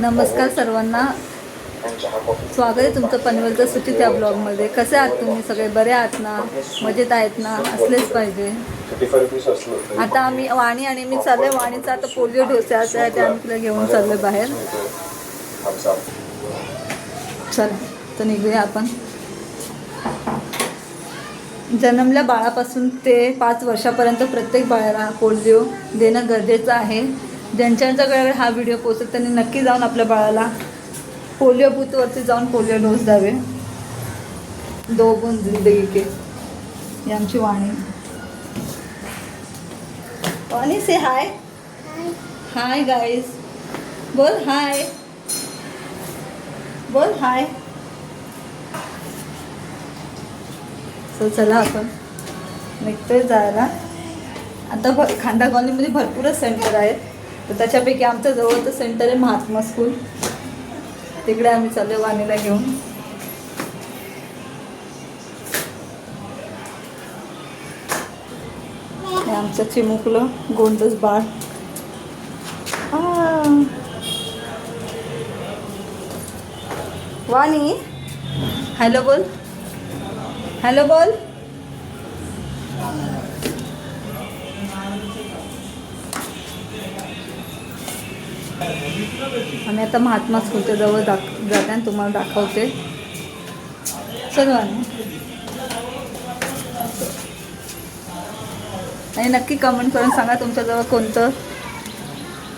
नमस्कार सर्वांना, स्वागत आहे तुमचं पनवेलच्या सुट्टीत या ब्लॉगमध्ये. कसे आहात तुम्ही सगळे? बरे आहात ना? मजेत आहेत ना? असलेच पाहिजे. आता आम्ही वाणी आणि मी चाललोय. वाणीचा आता पोलिओ डोसाचा आहे, ते आम्ही तिला घेऊन चाललोय बाहेर. चल तर निघूया आपण. जन्मल्या बाळापासून ते 5 वर्षापर्यंत प्रत्येक बाळाला पोलिओ देणं गरजेचं आहे. ज्यांच्याकडे हा व्हिडिओ पोहोचेल त्यांनी नक्की जाऊन आपल्या बाळाला पोलिओ बूथवरती जाऊन पोलिओ डोस द्यावे. 2 बूंद जिंदगी के. ही आमची वाणी. वाणी से हाय. Hi guys. बोल हाय. बोल हाय. सो चला आपण निघतोय जायला. आता खांदा कॉलनीमध्ये भरपूरच सेंटर आहेत, तर त्याच्यापैकी आमच्या जवळचं सेंटर आहे महात्मा स्कूल. तिकडे आम्ही चाललो वाणीला घेऊन. हे आमचं चिमुकलं गोंडस बाळ. वाणी हॅलो बोल. हॅलो बोल. आम्ही आता महात्मा स्कूलच्या जवळ जाते आणि तुम्हाला दाखवते. चल वाणी. आणि नक्की कमेंट करून सांगा तुमच्याजवळ कोणतं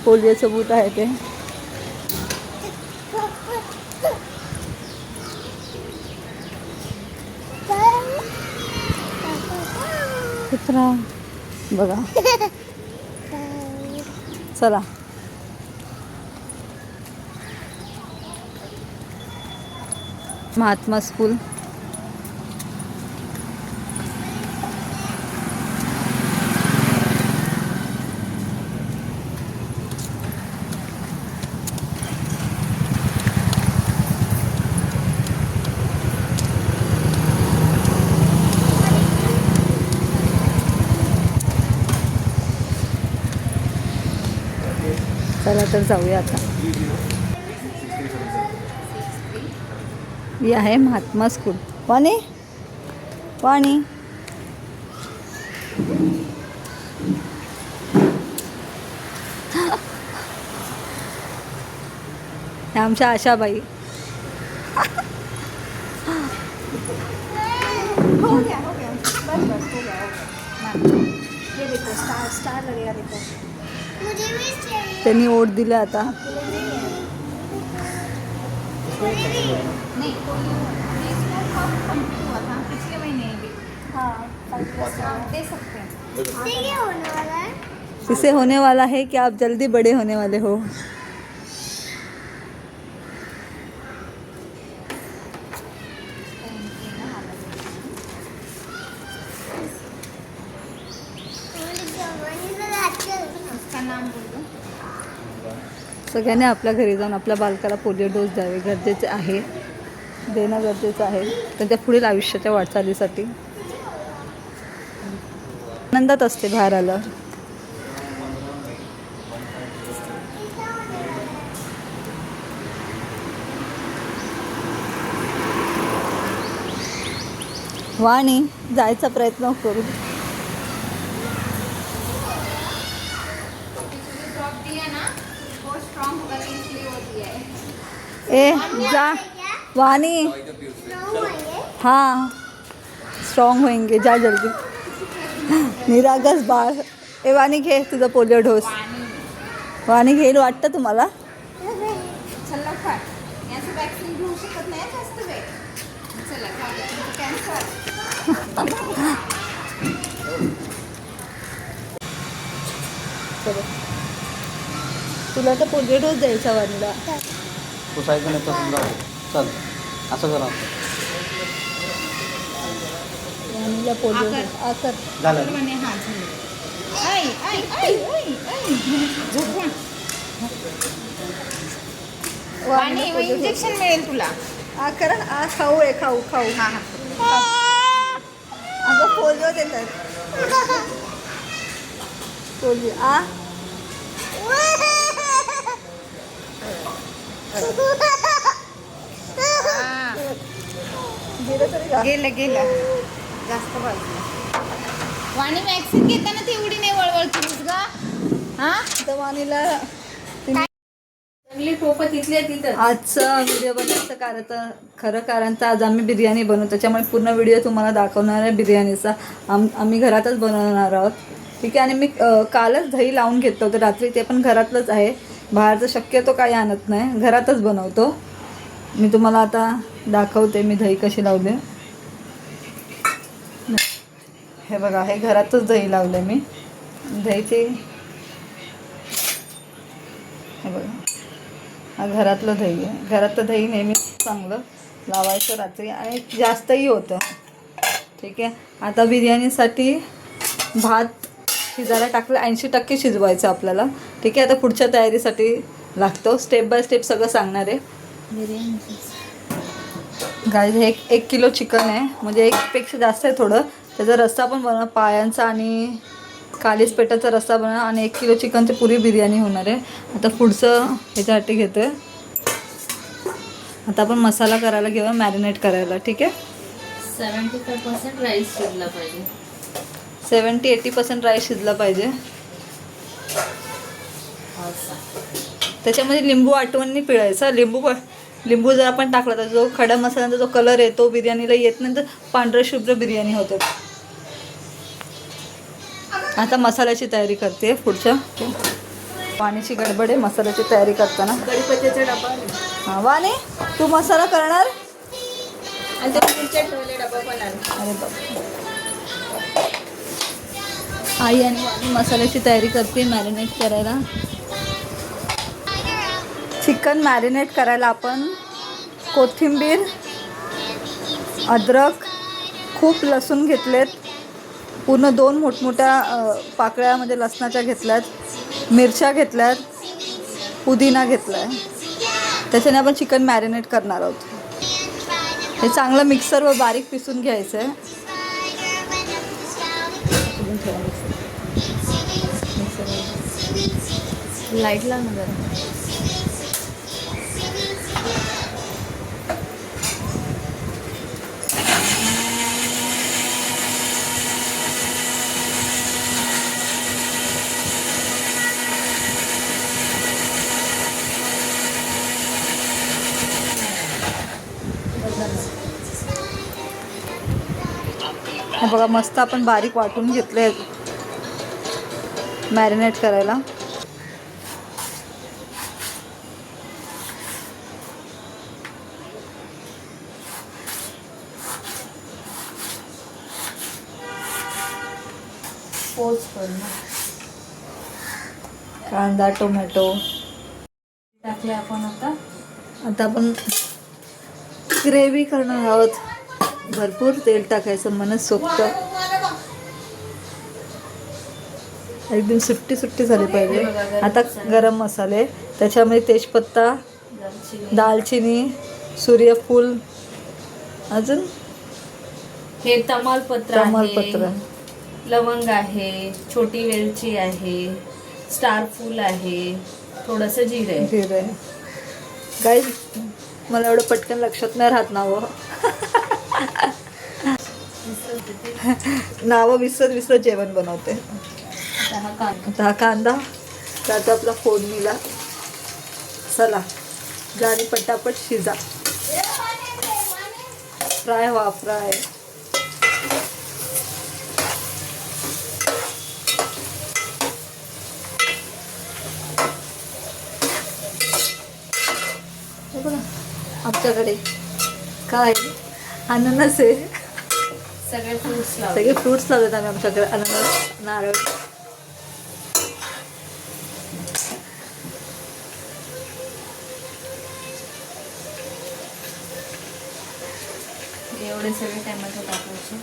पोलिओचं बूथ आहे ते. कुत्रा बघा. चला महात्मा स्कूल. चला तर जाऊया आता. ही आहे महात्मा स्कूल. वाणी वाणी. ह्या आमच्या आशाबाई. त्यांनी ओढ दिले आता. इसे होने वाला है कि आप जल्दी बड़े होने वाले हो. सगळ्यांनी आपल्या घरी जाऊन आपल्या बालकाला पोलिओ डोस द्यावे गरजेचे आहे. देणं गरजेचं आहे त्यांच्या पुढील आयुष्याच्या वाटचालीसाठी. आनंदात असते बाहेर आलं. वाणी जायचा प्रयत्न करू. ए जा वाणी. हाँ स्ट्रॉन्ग होएंगे. जा जल्दी. निरागस बाळ. ए वाणी घे तुझा पोलिओ डोस. वाणी घेईल वाटतं तुम्हाला? तुला तर पोलिओ डोस द्यायचा वाणीला. पुसायचं नाही तसं जाऊ. चल असं करा. वाणीला पोलिओ डोस झालं. इंजेक्शन मिळेल तुला. करा. खाऊ आहे. खाऊ खाऊ. अगं पोलिओ देतात. पोलिओ गेलं गेलं जास्त बाजूला. वाणी वॅक्सिन घेताना तेवढी नाही वळवळ केलीस ग. हा तर वाणीला चांगली टोपं तिथल्या तिथं. आजचा व्हिडिओ बनवायचं खरं कारण तर आज आम्ही बिर्याणी बनवतो, त्याच्यामुळे पूर्ण व्हिडिओ तुम्हाला दाखवणार आहे बिर्याणीचा. आम्ही घरातच बनवणार आहोत, ठीक आहे. आणि मी कालच दही लावून घेतलं होतं रात्री, ते पण घरातलंच आहे. बाहेरचं शक्यतो काही आणत नाही, घरातच बनवतो. मी तुम्हाला आता दाखवते मी दही कशी लावले. हे बघा, हे घरातच दही लावले मी. दहीची हे बघा, हा घरातलं दही आहे. घरातलं दही नेहमी चांगलं लावायचं रात्री आणि जास्तही होतं, ठीक आहे. आता बिर्याणीसाठी भात शिजायला टाकलं, 80% शिजवायचं आपल्याला, ठीक आहे. आता पुढच्या तयारीसाठी लागतो, स्टेप बाय स्टेप सगळं सांगणार आहे. गाईज हे 1 किलो चिकन आहे, म्हणजे 1पेक्षा जास्त आहे थोडं. त्याचा रस्सा पण बनवा, पायांचा आणि कालीज पेटाचा रस्सा बनवा, आणि 1 किलो चिकनची पुरी बिर्याणी होणार आहे. आता पुढचं ह्याच्यासाठी घेतो आहे. आता आपण मसाला करायला घेऊया, मॅरिनेट करायला, ठीक आहे. 75% राईस शिजला पाहिजे. 70-80% राईस शिजला पाहिजे. त्याच्यामध्ये लिंबू आठवणीने पिळायचा. लिंबू जर आपण टाकला तर जो खडा मसाल्याचा जो कलर आहे तो बिर्याणीला येत नाही, तर पांढरं शुभ्र बिर्याणी होते. आता मसाल्याची तयारी करते पुढच्या. पाण्याची गडबड आहे मसाल्याची तयारी करताना. कढीपत्त्याचा डबा हां वाणी, तू मसाला करणार? आणि तो मिरच्या ठेवले डबा पण आला. अरे बाबा, आई आणि वाणी मसाल्याची तयारी करते मॅरिनेट करायला. चिकन मॅरिनेट करायला आपण कोथिंबीर, अद्रक, खूप लसूण घेतलेत, पूर्ण 2 मोठमोठ्या पाकळ्या म्हणजे लसणाच्या घेतल्यात, मिरच्या घेतल्यात, पुदिना घेतला आहे. त्याच्याने आपण चिकन मॅरिनेट करणार आहोत. हे चांगलं मिक्सरवर बारीक पिसून घ्यायचं आहे. लाईटला ना जरा. हे बघा, मस्त आपण बारीक वाटून घेतले मॅरिनेट करायला. कांदा, टोमॅटो टाकले आपण. आता आपण ग्रेव्ही करणार आहोत. भरपूर तेल टाकायचं, मनच सोपतं. एकदम सुट्टी झाली पाहिजे. आता गरम मसाले, त्याच्यामध्ये तेजपत्ता, दालचिनी, सूर्यफूल, अजून हे तमालपत्र तमालपत्र, लवंग आहे, छोटी वेलची आहे, स्टार फूल आहे, थोडंसं जिरे. गाईज मला एवढं पटकन लक्षात नाही राहत नावं विसरत जेवण बनवते. आता हा कांदा जातो आपला फोडणीला. चला गाडी पटापट शिजा, फ्राय व्हा, फ्राय. बघा आमच्याकडे काय अननस आहे. सगळे फ्रुट्स सगळे फ्रुट्स लावतात आम्ही आमच्याकडे. अननस, नारळ. एवढे सगळे टोमॅटो टाकायचे.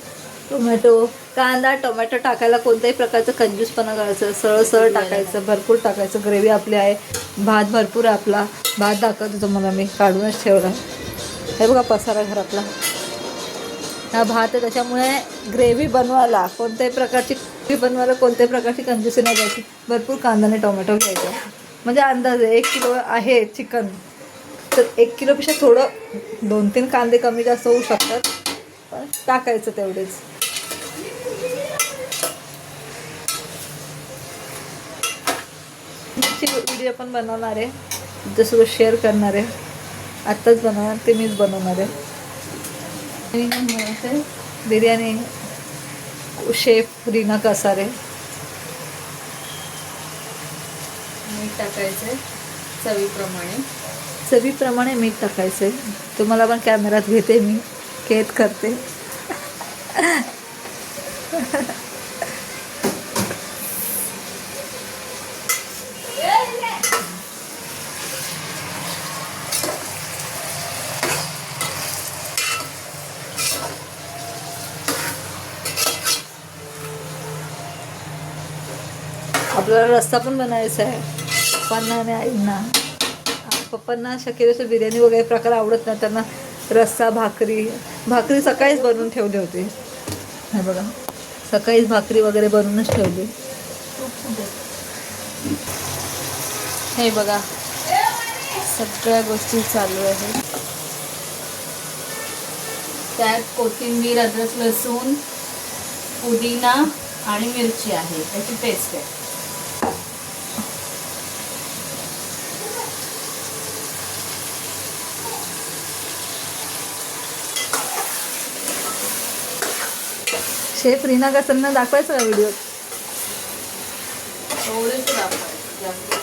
टोमॅटो, कांदा, टोमॅटो टाकायला कोणत्याही प्रकारचं कंजूसपणा करायचं, सरळ टाकायचं, भरपूर टाकायचं. ग्रेव्ही आपली आहे, भात भरपूर आहे आपला. भात दाखवतो तुम्हाला, मी काढूनच ठेवला. हे बघा पसारा घरातला. हा भात आहे, त्याच्यामुळे ग्रेव्ही बनवायला कोणत्याही प्रकारची कंजूसी नाही द्यायची. भरपूर कांदा आणि टोमॅटो घ्यायचा, म्हणजे अंदाज आहे 1 किलो आहे चिकन, तर 1 किलोपेक्षा थोडं 2-3 कांदे कमी जास्त होऊ शकतात, पण टाकायचं तेवढेच. व्हिडिओ पण बनवणार आहे, तुमच्यासोबत शेअर करणार आहे. आत्ताच बनवणार ते मीच बनवणार आहे. आणि काय बनवते बिर्याणी शेफ रीना कसारे. मीठ टाकायचं चवीप्रमाणे. चवीप्रमाणे मीठ टाकायचं आहे. तुम्हाला पण कॅमेऱ्यात घेते मी, कैद करते. आपल्याला रस्सा पण बनवायचा आहे पप्पांना आणि आईंना. पप्पांना शक्यतो बिर्याणी वगैरे प्रकार आवडत नाही, त्यांना रस्सा भाकरी सकाळीच बनवून ठेवले होते. हे बघा, सकाळीच भाकरी वगैरे बनवूनच ठेवली. हे बघा सगळ्या गोष्टी चालू आहेत. त्यात कोथिंबीर, अद्रक, लसूण, पुदिना आणि मिरची आहे, त्याची पेस्ट आहे. शेफ रीना कसारेंना दाखवायचं का व्हिडिओ? थोडेसे दाखवायचे, जास्त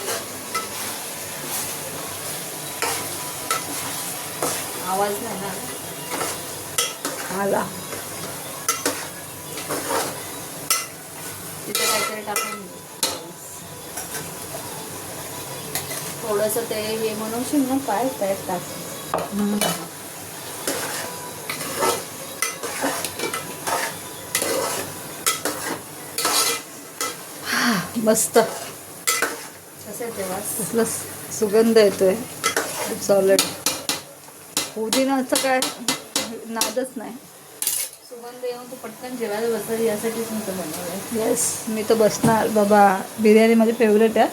आवाज नाही ना आला. तिथे काहीतरी टाकून थोडंसं ते हे म्हणून ना पाय त्यात टाक. मस्त कसं तेव्हा कसला सुगंध येतोय. इट्स ऑलरेडी पुदिनाचं काय नादच नाही. सुगंध येऊन तू पटकन जेवायला बसला यासाठीच मी तर बनवलंय. येस, मी तर बसणार बाबा. बिर्याणी माझी फेवरेट आहे.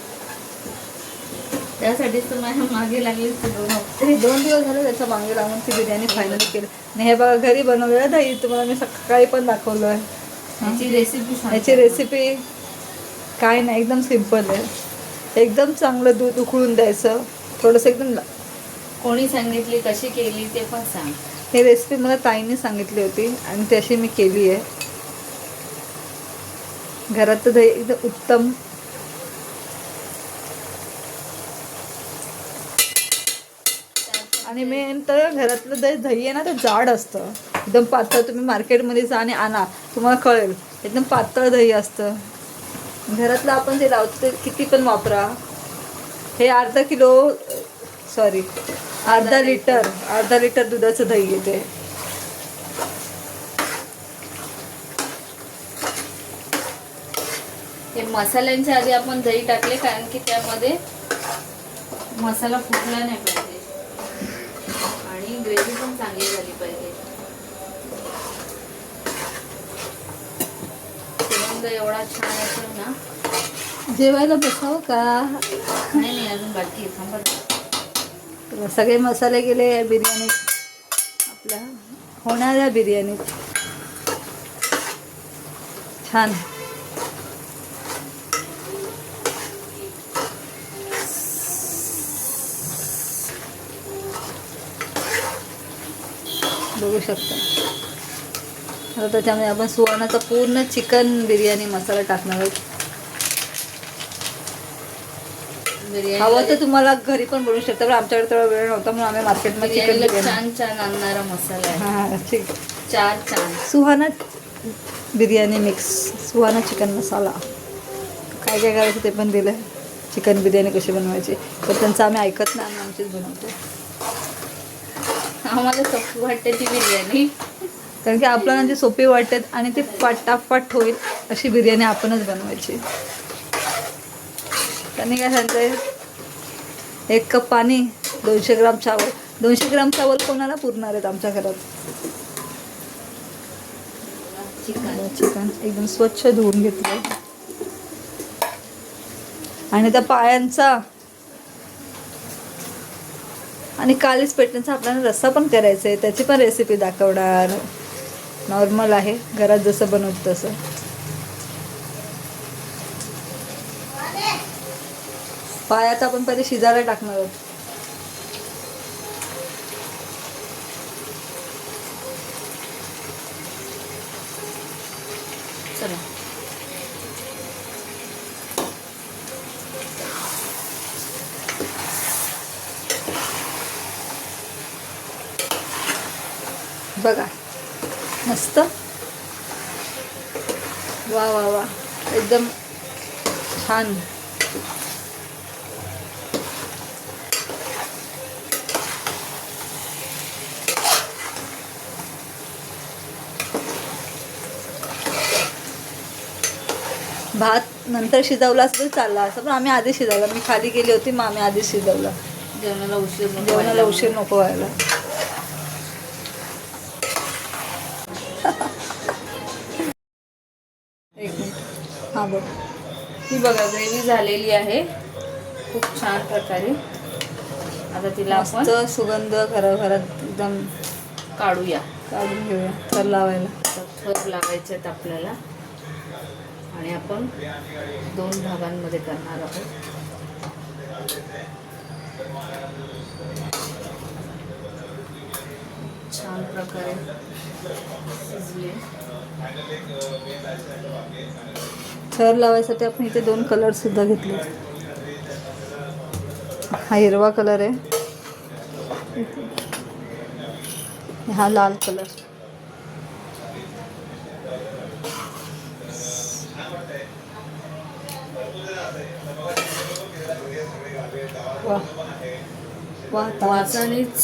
त्यासाठीच तर माझ्या मागे लागली 2 हफ्ते. 2 दिवस झाले त्याच्या मागे लागून ती बिर्याणी फायनली केली. आणि हे बघा घरी बनवलेलं दही तुम्हाला मी सकाळी पण दाखवलं आहे. याची रेसिपी काय नाही, एकदम सिम्पल आहे. एकदम चांगलं दूध उकळून द्यायचं, थोडंसं एकदम. कोणी सांगितली, कशी केली ते पण सांग. ही रेसिपी मला ताईंनी सांगितली होती आणि तशी मी केली आहे. घरात दही एकदम उत्तम. आणि मेन तर घरातलं दही आहे ना, ते जाड असतं एकदम पातळ. तुम्ही मार्केटमध्ये जा आणि आणा, तुम्हाला कळेल एकदम पातळ दही असतं. घरातलं आपण जे लावतो ते किती पण वापरा. हे अर्धा लिटर दुधाचं दही येते. हे मसाल्यांच्या आधी आपण दही टाकले, कारण की त्यामध्ये मसाला फुटला नाही पाहिजे आणि ग्रेव्ही पण चांगली झाली पाहिजे. सुगंध एवढा छान येतो ना. जेवायला बसावं का? नाही अजून बाकी आहे, थांबा. सगळे मसाले गेले बिर्याणीत, आपल्या होणाऱ्या बिर्याणीत. छान. बघू शकता. आता त्याच्यामध्ये आपण सुवर्णाचा पूर्ण चिकन बिर्याणी मसाला टाकणार आहोत. हवं तर तुम्हाला घरी पण बनवू शकता, पण आमच्याकडे तेवढा वेळ नव्हता म्हणून आम्ही मार्केटमध्ये चिकन बिर्याणी छान आणणारा मसाला आहे. हां ठीक. 4 छान सुहाना बिर्याणी मिक्स, सुहाना चिकन मसाला. काय काय करायचं ते पण दिलं. चिकन बिर्याणी कशी बनवायची, तर त्यांचं आम्ही ऐकत नाही, आम्ही आमचीच बनवतो. आम्हाला सोपी वाटते ती बिर्याणी, कारण की आपल्याला जी सोपी वाटते आणि ती पटापट होईल अशी बिर्याणी आपणच बनवायची. त्यांनी काय सांगतंय, 1 कप पाणी, 200 ग्राम चावल. 200 ग्राम चावल कोणाला पुरणार आहेत आमच्या घरात. चिकन एकदम स्वच्छ धुवून घेतलं आणि त्या पायांचा आणि कालीच पेटण्याचा आपल्याला रस्सा पण करायचा आहे, त्याची पण रेसिपी दाखवणार. नॉर्मल आहे, घरात जसं बनवत तसं. पाय आता आपण पहिले शिजायला टाकणार आहोत. चला बघा मस्त. वा वा वा, एकदम छान. भात नंतर शिजवला असं चालला असं, पण आम्ही आधी शिजवला. मी खाली गेली होती, मग आम्ही आधी शिजवला. जेवणाला उशीर नको जेवणाला व्हायला. उशीर नको व्हायला. एक मिनिट. हां बघ, ही बघा ग्रेव्ही झालेली आहे खूप छान प्रकारे. आता तिला आपण मस्त सुगंध घराघरात एकदम काढूया. काढून घेऊया थर लावायला. आता थर लावायचे आहेत आपल्याला आणि आपण 2 भागांमध्ये करणार आहोत. छान प्रकारे शिजले. थर लावायसाठी आपण इथे 2 कलर सुद्धा घेतले. हा हिरवा कलर आहे, हा लाल कलर. वा वा, वासानेच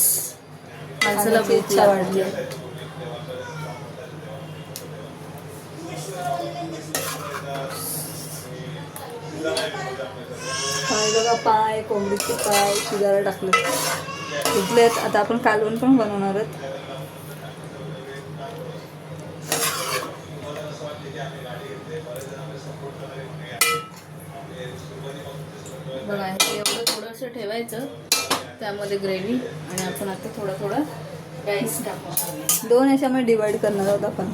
माणसाला खाण्याची भूक इच्छा लागते. वाढली. पाय बघा, पाय कोंबडीचे पाय शिजायला टाकले, शिजलेत. आता आपण कालवण पण बनवणार आहोत. बघा हे एवढं थोडंसं ठेवायचं त्यामध्ये ग्रेव्ही आणि आपण आता थोडं थोडं राईस टाकू. 2 याच्यामध्ये डिवाइड करणार आहोत आपण.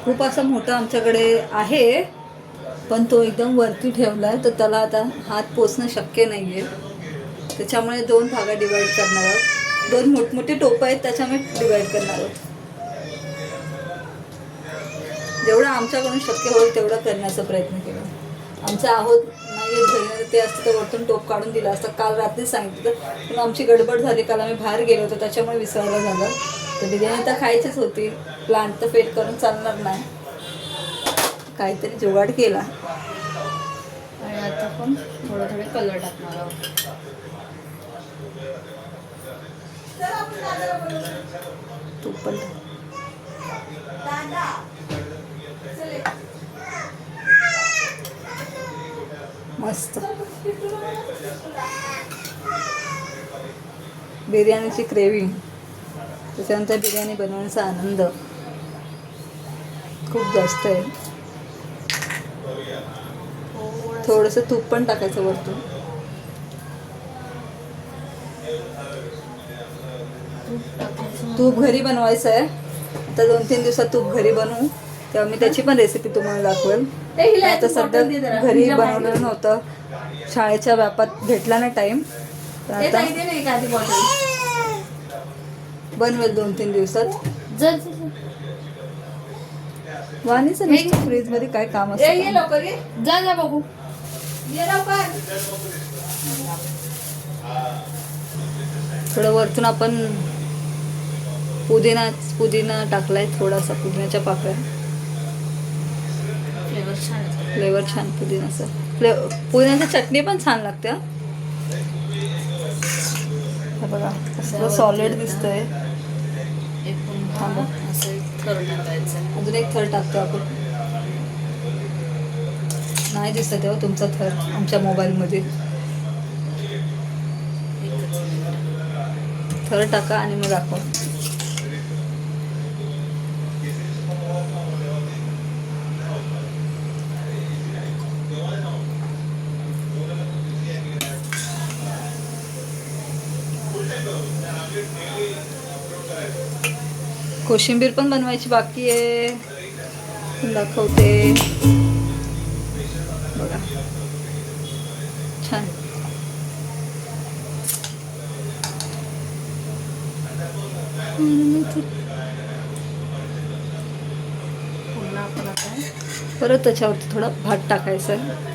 खूप असा मोठा आमच्याकडे आहे, पण तो एकदम वरती ठेवला आहे, तर त्याला आता हात पोचणं शक्य नाही आहे. त्याच्यामुळे 2 भागात डिवाइड करणार आहोत. 2 मोठमोठे टोपं आहेत, त्याच्यामुळे डिवाइड करणार आहोत. जेवढं आमच्याकडून शक्य होईल तेवढं करण्याचा प्रयत्न केला. आमचं आहोत नाही घरी, ते असतं तर वरतून टोप काढून दिला असतं. काल रात्रीच सांगितलं, पण आमची गडबड झाली. काल आम्ही बाहेर गेलो होतो, त्याच्यामुळे विसरायला झालं. तर बिर्याणी तर खायचीच होती, प्लांट तर फेल करून चालणार नाही. काहीतरी जुगाड केला. आणि आता आपण थोडं थोडे कलर टाकणार आहोत. तूप पण मस्त. बिर्याणीची क्रेविंग, त्याच्यानंतर बिर्याणी बनवण्याचा आनंद खूप जास्त आहे. थोडंसं तूप पण टाकायचं वरतून. तूप घरी बनवायचं आहे. आता 2-3 दिवसात तूप घरी बनवू, तेव्हा मी त्याची पण रेसिपी तुम्हाला दाखवेल. आता सध्या घरी बनवलेलं नव्हतं, शाळेच्या व्यापात भेटला नाही टाईम. तर आता बनवेल 2-3 दिवसात. वाणीचं नुसतं फ्रीजमध्ये काय काम असतं. जा बघू. थोडं वरतून आपण पुदिना टाकलाय, थोडासा पुदिन्याच्या पाकळ्या. फ्लेवर छान आहे. फ्लेवर छान पुदिनाचं. पुदिन्याची चटणी पण छान लागते. हे बघा कसं सॉलिड दिसतंय. थांबा असं एक थर टाकायचं. अजून एक थर टाकतो आपण. नाही दिसत तेव्हा तुमचा थर आमच्या मोबाईलमध्ये. थर टाका आणि मग दाखवा. कोशिंबीर पण बनवायची बाकी आहे, दाखवते बघा. छान. पुन्हा आपण आता परत त्याच्यावरती थोडा भात टाकायचा आहे.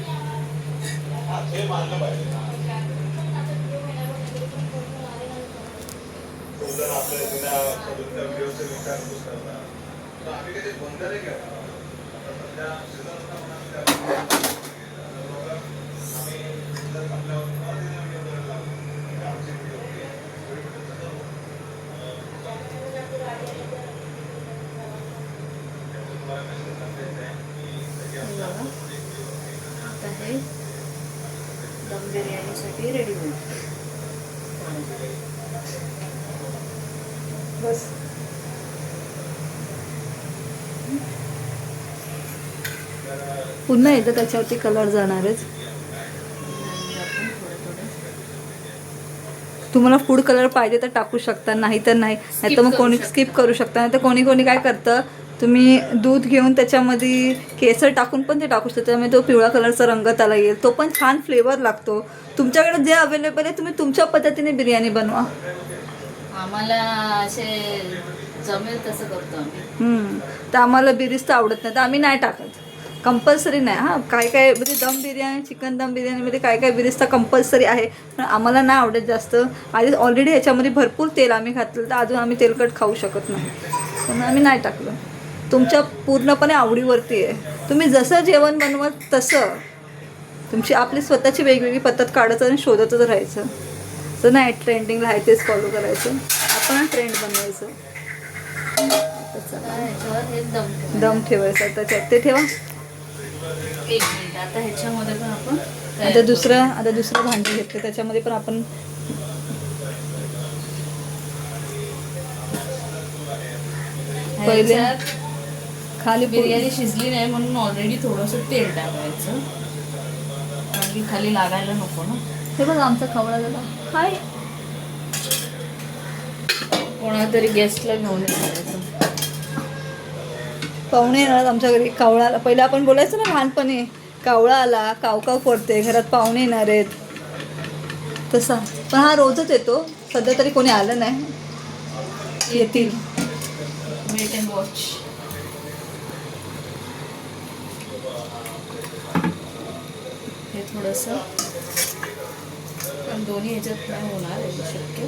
आता हे दम बिर्याणीसाठी रेडी होईल. बस. पुन्हा एकदा त्याच्यावरती कलर जाणारच. तुम्हाला फूड कलर पाहिजे तर टाकू शकता, नाही तर नाही. नाही तर मग कोणी स्किप करू शकता. नाही तर कोणी कोणी काय करतं, तुम्ही दूध घेऊन त्याच्यामध्ये केसर टाकून पण ते टाकू शकता. त्यामुळे तो पिवळा कलरचा रंग त्याला येईल, तो पण छान फ्लेवर लागतो. तुमच्याकडे जे अवेलेबल आहे तुम्ही तुमच्या पद्धतीने बिर्याणी बनवा. आम्हाला असे जमेल तसं करतो आम्ही. तर आम्हाला बिरिस्ता आवडत नाही तर आम्ही नाही टाकत. कंपल्सरी नाही. हां, काय काय म्हणजे दम बिर्याणी, चिकन दम बिर्याणीमध्ये काय काय बिरिस्ता कंपल्सरी आहे, पण आम्हाला नाही आवडत जास्त. आधी ऑलरेडी ह्याच्यामध्ये भरपूर तेल आम्ही घातलं तर अजून आम्ही तेलकट खाऊ शकत नाही, त्यामुळे आम्ही नाही टाकलं. तुमच्या पूर्णपणे आवडीवरती आहे. तुम्ही जसं जेवण बनवत तसं तुमची आपली स्वतःची वेगवेगळी पद्धत काढायचं आणि शोधतच राहायचं. तर नाही ट्रेंडिंगला आहे तेच फॉलो करायचं, आपण ट्रेंड बनवायचं. ह्याच्यावर हे दम दम ठेवायचा त्याच्यात, ते ठेवा. 1 मिनिट. आता ह्याच्यामध्ये पण आपण आता दुसरं भांडी घेतलं त्याच्यामध्ये पण आपण पहिले खाली बिर्याणी शिजली नाही म्हणून ऑलरेडी थोडंसं तेल टाकायचं, कारण की खाली लागायला नको ना. हे बघा आमचा खवळा झाला. हाय, कोणातरी गेस्टला घेऊन यायचं. पाहुणे येणार आमच्या घरी. कावळाला पहिलं आपण बोलायचं ना लहानपणी, कावळा आला, काव काव करते, घरात पाहुणे येणार आहेत तसा. पण हा रोजच येतो. सध्या तरी कोणी आलं नाही, येतील. Wait and watch. हे थोडंसं पण दोन्ही ह्याच्यात नाही होणार आहे शक्य.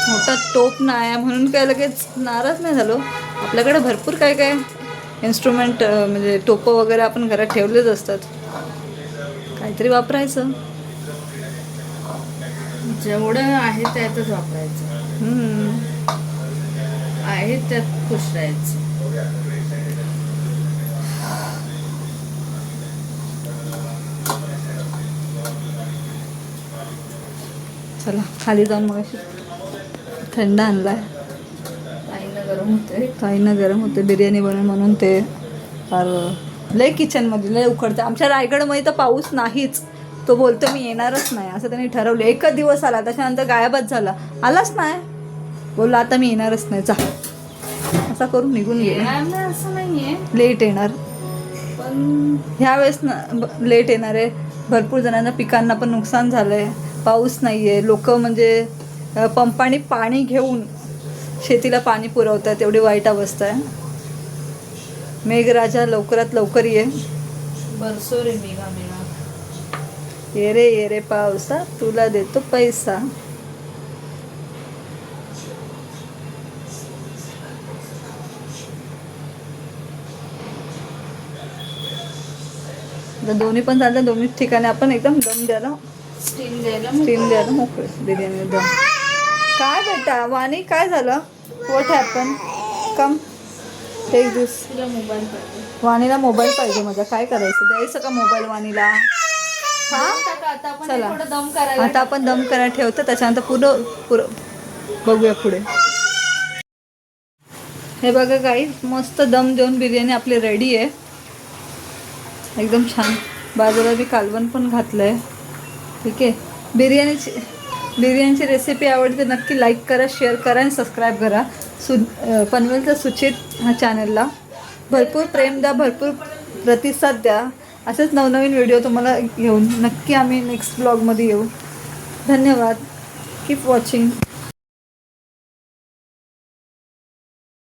मोठा टोप नाही आहे म्हणून काय लगेच नाराज नाही झालो. आपल्याकडे भरपूर काय काय इन्स्ट्रुमेंट म्हणजे टोपं वगैरे आपण घरात ठेवलेच असतात, काहीतरी वापरायचं. जेवढं आहे त्यातच वापरायचं, आहे त्यात खुश राहायचं. चला खाली जाऊन मग थंड आणलाय. आईला गरम होतंय. काहींना गरम होते बिर्याणी बनवून म्हणून ते फार लय किचनमध्ये लय उकडते. आमच्या रायगडमध्ये तर पाऊस नाहीच. तो बोलतो मी येणारच नाही असं त्यांनी ठरवलं. एकच दिवस आला, त्याच्यानंतर गायबच झाला, आलाच नाही. बोलला आता मी येणारच नाही, जा असा करून निघून गेला. असं नाहीये, लेट येणार, पण ह्यावेळेस लेट येणार आहे. भरपूर जणांना पिकांना पण नुकसान झालं आहे. पाऊस नाही आहे. लोक म्हणजे पंपाने पाणी घेऊन शेतीला पाणी पुरवतात, एवढी वाईट अवस्था आहे. मेघराजा लवकरात लवकर ये. बरसो रे मेघा मेघा. ये रे पावसा, तुला देतो पैसा. दोन्ही पण झालं. दोन्ही ठिकाणी आपण एकदम दम द्यायला, स्टीम द्यायला मोकळे बिर्याणी दम. काय बेटा वाणी, काय झालं? What happen? कम टेक दिस. तुला मोबाईल पाहिजे. वाणीला मोबाईल पाहिजे माझा. काय करायचं, द्यायचं का मोबाईल वाणीला? हा आता आपण चला. थोडं दम करायला आता आपण दम करायला ठेवतो, त्याच्यानंतर पुढं बघूया पुढे. हे बघा काही मस्त दम देऊन बिर्याणी आपली रेडी आहे, एकदम छान. बाजूला मी कालवण पण घातलंय. ठीक आहे. बिर्याणीची रेसिपी आवडते नक्की लाईक करा, शेअर करा आणि सबस्क्राईब करा. पनवेलचा सुचित ह्या चॅनलला भरपूर प्रेम द्या, भरपूर प्रतिसाद द्या. असेच नवनवीन व्हिडिओ तुम्हाला घेऊन नक्की आम्ही नेक्स्ट ब्लॉगमध्ये येऊ. धन्यवाद. Keep watching.